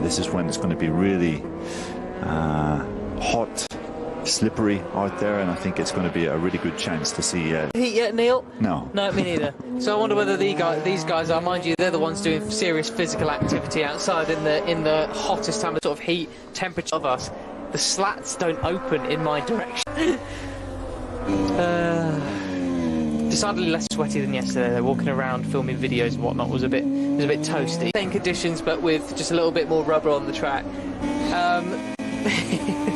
this is when it's going to be really hot, slippery out there, and I think it's going to be a really good chance to see... Heat yet, Neil? No. No, me neither. So I wonder whether these guys are, mind you, they're the ones doing serious physical activity outside in the hottest time of sort of heat temperature of us. The slats don't open in my direction. Decidedly less sweaty than yesterday. They're walking around filming videos and whatnot. Was a bit toasty. Same conditions, but with just a little bit more rubber on the track.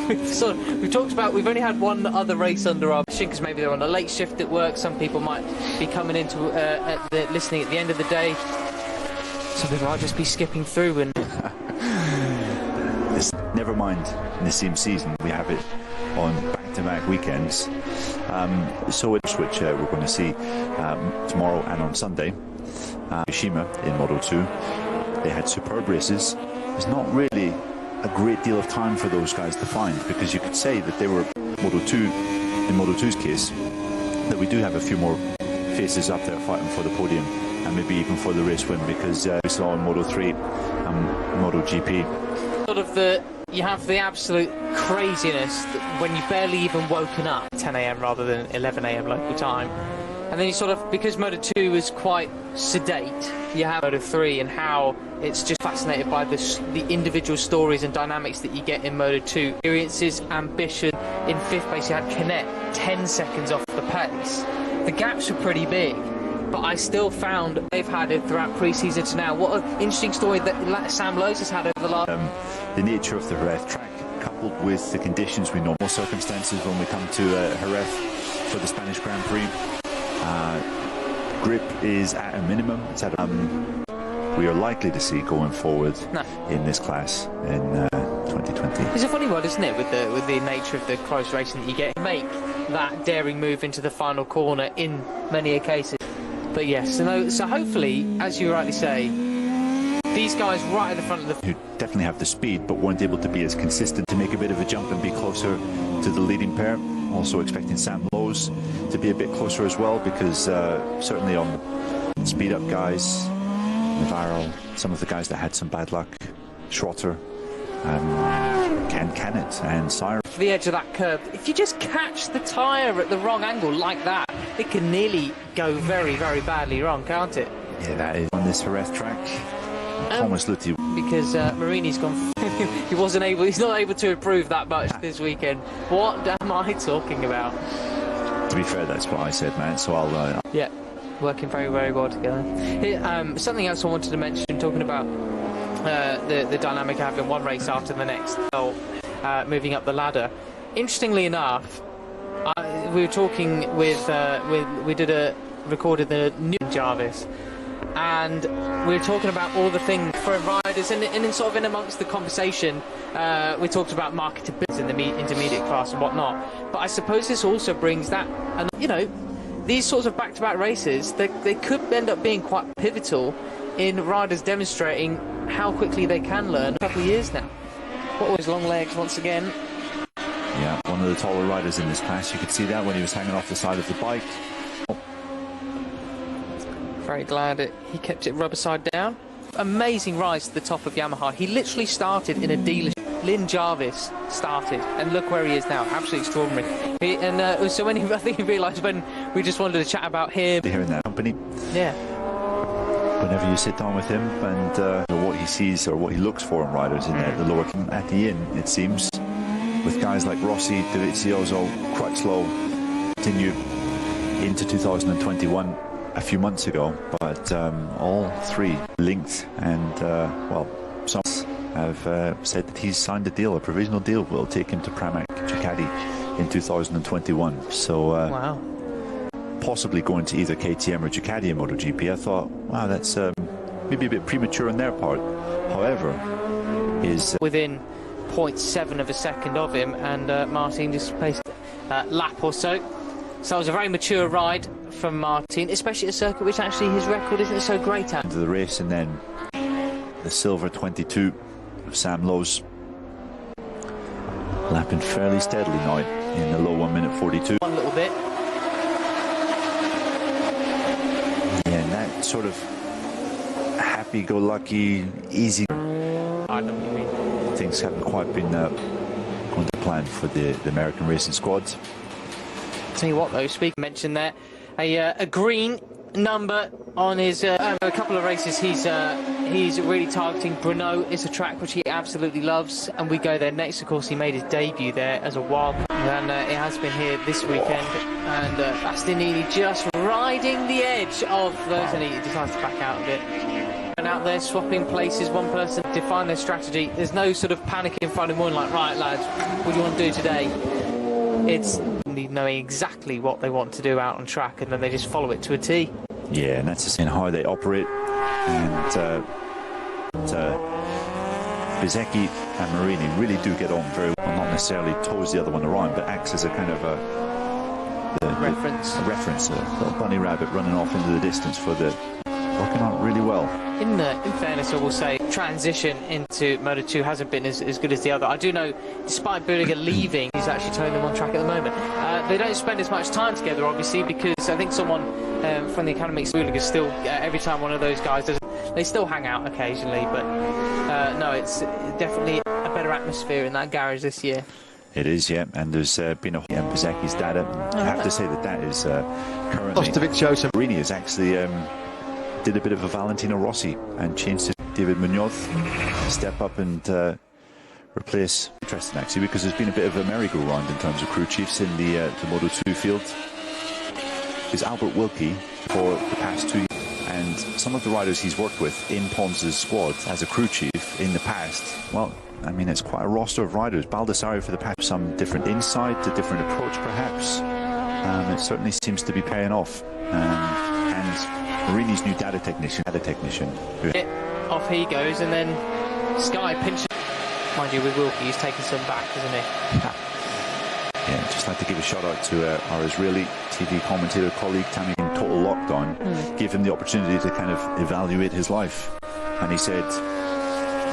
We've talked about, we've only had one other race under our machine because maybe they're on a late shift at work. Some people might be coming into listening at the end of the day. Some people might just be skipping through and... Never mind Nassim season, we have it on back-to-back weekends. So it's which we're going to see tomorrow and on Sunday. Shima in Moto2. They had superb races. There's not really a great deal of time for those guys to find, because you could say that they were Moto2, in Moto2's case, that we do have a few more faces up there fighting for the podium and maybe even for the race win, because we saw in Moto3 and MotoGP. Sort of you have the absolute craziness that when you barely even woken up, 10 AM rather than 11 AM local time. And then you sort of, because Moto2 is quite sedate, you have Moto3 and how it's just fascinated by the individual stories and dynamics that you get in Moto2. Experiences, ambition. In fifth place you had Canet 10 seconds off the pace. The gaps were pretty big, but I still found they've had it throughout pre-season to now. What an interesting story that Sam Lowe's has had over the last... the nature of the Jerez track, coupled with the conditions we know, more circumstances when we come to Jerez for the Spanish Grand Prix. Grip is at a minimum. It's at we are likely to see going forward in this class in 2020. It's a funny one, isn't it, with the nature of the close racing that you get. Make that daring move into the final corner in many cases. But yes, so hopefully, as you rightly say, these guys right at the front of the... Who definitely have the speed, but weren't able to be as consistent to make a bit of a jump and be closer to the leading pair. Also expecting Sam Lowe's to be a bit closer as well, because certainly on the speed-up guys, Navarro, some of the guys that had some bad luck, Schrotter, Canet and Syahrin. For the edge of that curve, if you just catch the tyre at the wrong angle like that, it can nearly go very, very badly wrong, can't it? Yeah, that is on this Jerez track. Thomas Luthi. Because Marini's gone. He's not able to improve that much this weekend. What am I talking about? To be fair, that's what I said, man. So I'll. Yeah, working very, very well together. Something else I wanted to mention, talking about the dynamic of having one race after the next, moving up the ladder. Interestingly enough, we were talking recorded the new Jarvis. And we were talking about all the things for riders, and in sort of in amongst the conversation, we talked about marketability in the intermediate class and whatnot. But I suppose this also brings that, and you know, these sorts of back-to-back races, they could end up being quite pivotal in riders demonstrating how quickly they can learn. A couple of years now. What was long legs once again? Yeah, one of the taller riders in this class. You could see that when he was hanging off the side of the bike. Very glad he kept it rubber side down. Amazing rise to the top of Yamaha. He literally started in a dealership. Lynn Jarvis started, and look where he is now. Absolutely extraordinary. So when I think he realised when we just wanted to chat about him. Here in that company. Yeah. Whenever you sit down with him and what he sees or what he looks for in riders in the lower at the inn, it seems, with guys like Rossi, Dovizioso, Crutchlow, continue into 2021. A few months ago, but all three linked, and well, some have said that he's signed a deal, a provisional deal will take him to Pramac Ducati in 2021. So wow, possibly going to either KTM or Ducati in MotoGP. I thought, wow, that's maybe a bit premature on their part. However, is within 0.7 of a second of him, and Martin just placed a lap or so. So it was a very mature ride from Martin, especially at a circuit which actually his record isn't so great at. Into the race, and then the silver 22 of Sam Lowe's, lapping fairly steadily now in the low 1 minute 42. One little bit. Yeah, and that sort of happy-go-lucky, easy. I know what you mean. things haven't quite been going to plan for the American racing squad. Tell you what, though, mentioned there, a green number on his a couple of races. He's really targeting. Brno is a track which he absolutely loves, and we go there next. Of course, he made his debut there as a wild, and it has been here this weekend. And Bastianini just riding the edge of those, and he decides to back out a bit. And out there swapping places, one person define their strategy. There's no sort of panic in Friday morning, like, right lads, what do you want to do today? It's knowing exactly what they want to do out on track, and then they just follow it to a T. Yeah, and that's just in how they operate. And Bezzecchi and Marini really do get on very well. Not necessarily toes the other one around, but acts as a kind of a reference, a little bunny rabbit running off into the distance for the working out really well. In fairness, I will say, transition into Moto2 hasn't been as good as the other. I do know, despite Bulliger leaving, he's actually towing them on track at the moment. They don't spend as much time together, obviously, because I think someone from the academy, Bulliger, still, every time one of those guys does, they still hang out occasionally, but no, it's definitely a better atmosphere in that garage this year. It is, yeah, and there's been a Bezzecchi's data. I have to say that is currently... Marini is actually... did a bit of a Valentino Rossi and changed to David Munoz, step up and replace. Interesting, actually, because there's been a bit of a merry-go-round in terms of crew chiefs in the Moto2 field. Is Albert Wilkie for the past 2 years, and some of the riders he's worked with in Pons's squad as a crew chief in the past, well, I mean, it's quite a roster of riders. Baldassarri for the past, some different insight, a different approach, perhaps. It certainly seems to be paying off. And Marini's new data technician. Off he goes, and then Sky pinches. Mind you, with Wilkie, he's taken some back, isn't he? Yeah, just like to give a shout out to our Israeli TV commentator colleague Tammy in Total Lockdown. Gave him the opportunity to kind of evaluate his life, and he said,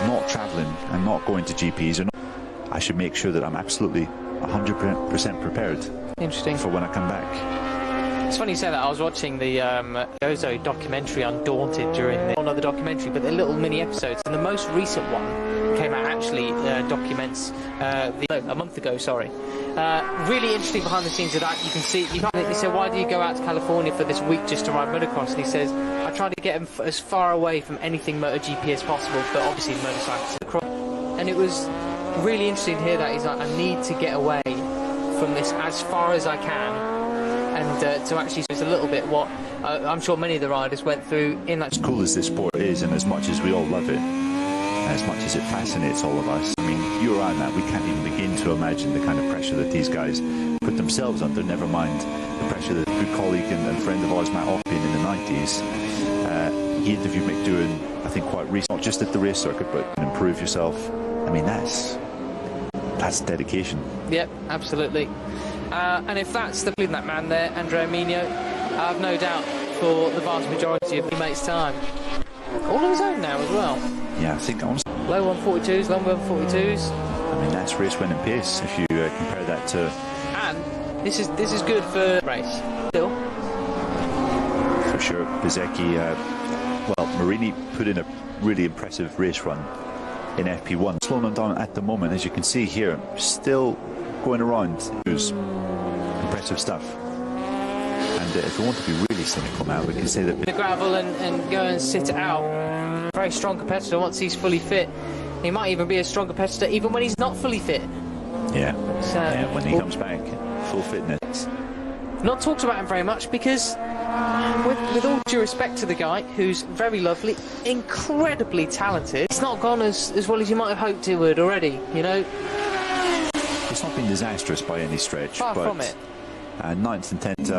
not travelling and not going to GPs, I should make sure that I'm absolutely 100% prepared. Interesting. For when I come back. It's funny you say that. I was watching the Gozo documentary Undaunted during another documentary, but they're little mini episodes, and the most recent one came out actually documents a month ago, sorry. Really interesting behind the scenes of that. You can see, he said, why do you go out to California for this week just to ride motocross? And he says, I try to get him as far away from anything MotoGP as possible, but obviously motorcycles. And it was really interesting to hear that. He's like, I need to get away from this as far as I can, and to actually use a little bit what I'm sure many of the riders went through in that. As cool as this sport is, and as much as we all love it, as much as it fascinates all of us, I mean, you're around that, we can't even begin to imagine the kind of pressure that these guys put themselves under, never mind the pressure that a good colleague and friend of ours, Matt Oppin, in the 90s. He interviewed Mick Doohan, I think, quite recently, not just at the race circuit, but improve yourself. I mean, that's dedication. Yep, absolutely. And if that's the leading that man there, Andrea Mino, I have no doubt for the vast majority of teammates' time. All on his own now as well. Yeah, I think honestly. Low 142s, long 142s. I mean, that's race winning pace if you compare that to. And this is good for race still. For sure, Bezzecchi. Well, Marini put in a really impressive race run in FP1. Slowing down at the moment, as you can see here, still going around. Impressive stuff. And if we want to be really cynical now, we can say that the gravel and go and sit it out. Very strong competitor once he's fully fit. He might even be a strong competitor even when he's not fully fit. Yeah. So, yeah, when he comes back, full fitness. Not talked about him very much because, with all due respect to the guy, who's very lovely, incredibly talented, it's not gone as well as you might have hoped it would already, you know. It's not been disastrous by any stretch. Far from it. 9th and 10th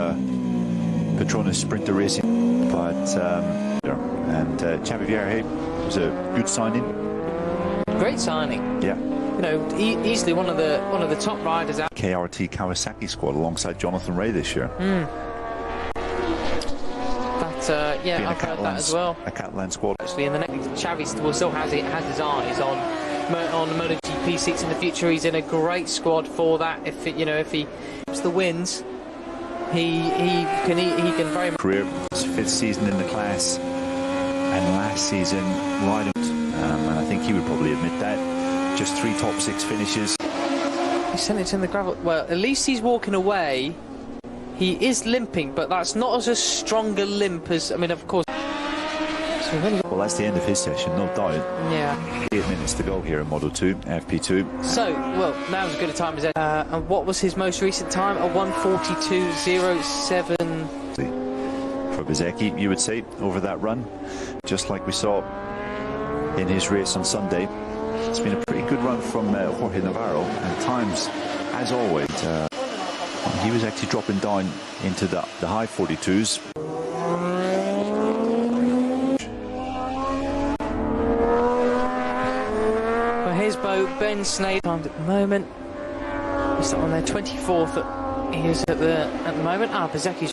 Petronas Sprinter Racing, but and Xavi Vierge was a good signing. Great signing. Yeah. You know, easily one of the top riders out. KRT Kawasaki squad alongside Jonathan Ray this year. Yeah, I've heard that as well. A Catalan squad. Actually, in the next, Xavi still has his eyes on the MotoGP seats in the future. He's in a great squad for that. If he gets the wins, he can very much. Career, his 5th season in the class, and last season riding. And I think he would probably admit that. just 3 top 6 finishes. He sent it in the gravel. Well, at least he's walking away. He is limping, but that's not as a stronger limp as, I mean, of course. So well, that's the end of his session, no doubt. Yeah. 8 minutes to go here in Moto2, FP2. So, well, now's as good a time as ever. And what was his most recent time? A 1:42.07. For Bezzecchi, you would say, over that run, just like we saw in his race on Sunday. It's been a pretty good run from Jorge Navarro, and times, as always, he was actually dropping down into the high 42s. Well, here's Ben Snade at the moment. He's on their 24th. He is at the moment. Bezzecchi's.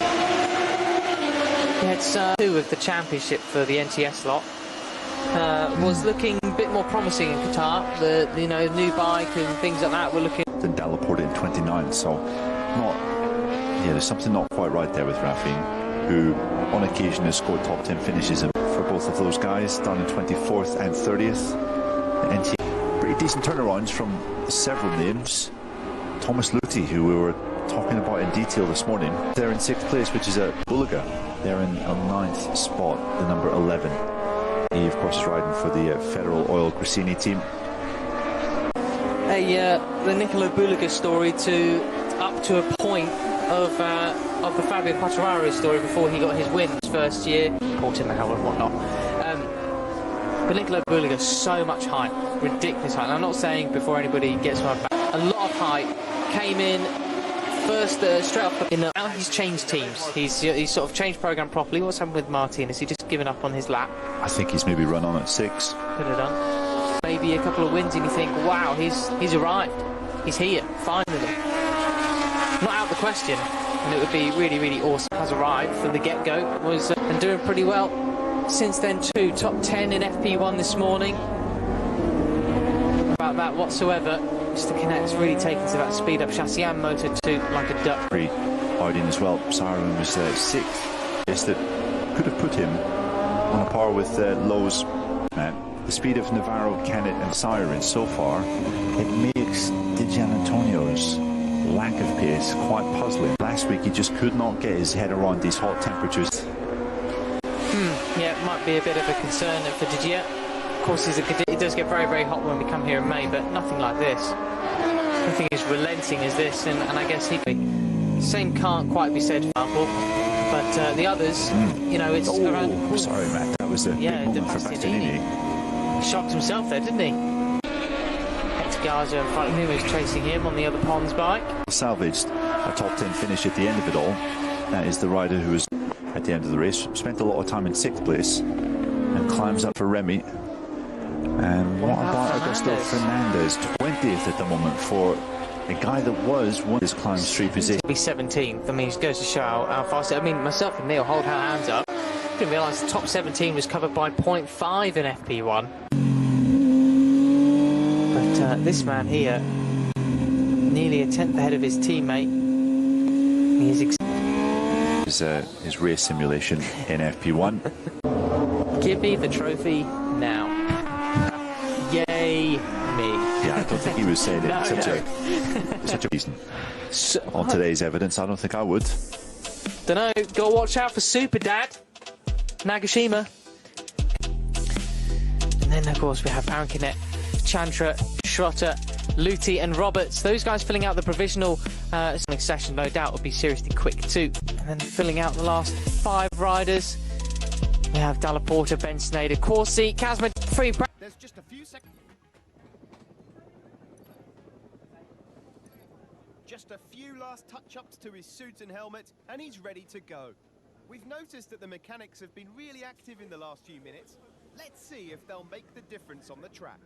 He had 2 of the championship for the NTS lot. Was looking a bit more promising in Qatar. The new bike and things like that were looking. Then Delaporte in 29, so there's something not quite right there with Raffin, who on occasion has scored top 10 finishes for both of those guys, down in 24th and 30th. And pretty decent turnarounds from several names. Thomas Luthi, who we were talking about in detail this morning, they're in 6th place, which is a Bulaga. They're in a 9th spot, the number 11. He, of course, is riding for the Federal Oil Grissini team. The Nicolo Bulaga story up to a point of the Fabio Quartararo story before he got his wins first year, caught in the hell and whatnot. But Nicolo Bulaga, so much hype, ridiculous hype. And I'm not saying before anybody gets my back, a lot of hype. Came in first straight off the. Now he's changed teams. He's sort of changed program properly. What's happened with Martin? Is he just given up on his lap? I think he's maybe run on at 6. Could have done. Maybe a couple of wins, and you think, wow, he's arrived. He's here finally. Not out of the question, and it would be really, really awesome. Has arrived from the get-go. Was and doing pretty well since then too. Top 10 in FP1 this morning. About that whatsoever. Mr. Kinect's really taken to that speed up chassis and Moto2 like a duck. Out in as well. Syahrin was 6th. Yes, that could have put him on a par with Lowe's. The speed of Navarro, Canet and Syahrin so far, it makes Di Gianantonio's lack of pace quite puzzling. Last week he just could not get his head around these hot temperatures. Yeah, it might be a bit of a concern for Didier. Of course, it does get very, very hot when we come here in May, but nothing like this. Nothing as relenting as this, and I guess same can't quite be said for example, but the others, it's around. Sorry, Matt, that was a big moment for Bastianini. He shocked himself there, didn't he? Hector Garza in front of him, who's chasing him on the other Pons bike. Salvaged a top 10 finish at the end of it all. That is the rider who was at the end of the race, spent a lot of time in 6th place and climbs up for Remy. And what about Augusto Fernandez? 20th at the moment for a guy that was one of his climbs 3 positions. He'll be 17th. I mean, it goes to show how fast. I mean, myself and Neil hold our hands up. Didn't realise the top 17 was covered by 0.5 in FP1. But this man here, nearly a 10th ahead of his teammate. He is his race simulation in FP1. Give me the trophy now. Yay me. Yeah, I don't think he was saying it such a reason. On today's evidence, I don't think I would. Don't know. Go watch out for Super Dad Nagashima. And then, of course, we have Ankinet, Chandra, Schrotter, Luthi and Roberts. Those guys filling out the provisional session, no doubt, will be seriously quick too. And then filling out the last 5 riders. We have Delaporte, Ben Snyder, Corsi, Kazma, Free. There's just a few seconds. Just a few last touch-ups to his suit and helmet, and he's ready to go. We've noticed that the mechanics have been really active in the last few minutes. Let's see if they'll make the difference on the track.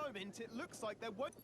moment, it looks like there won't...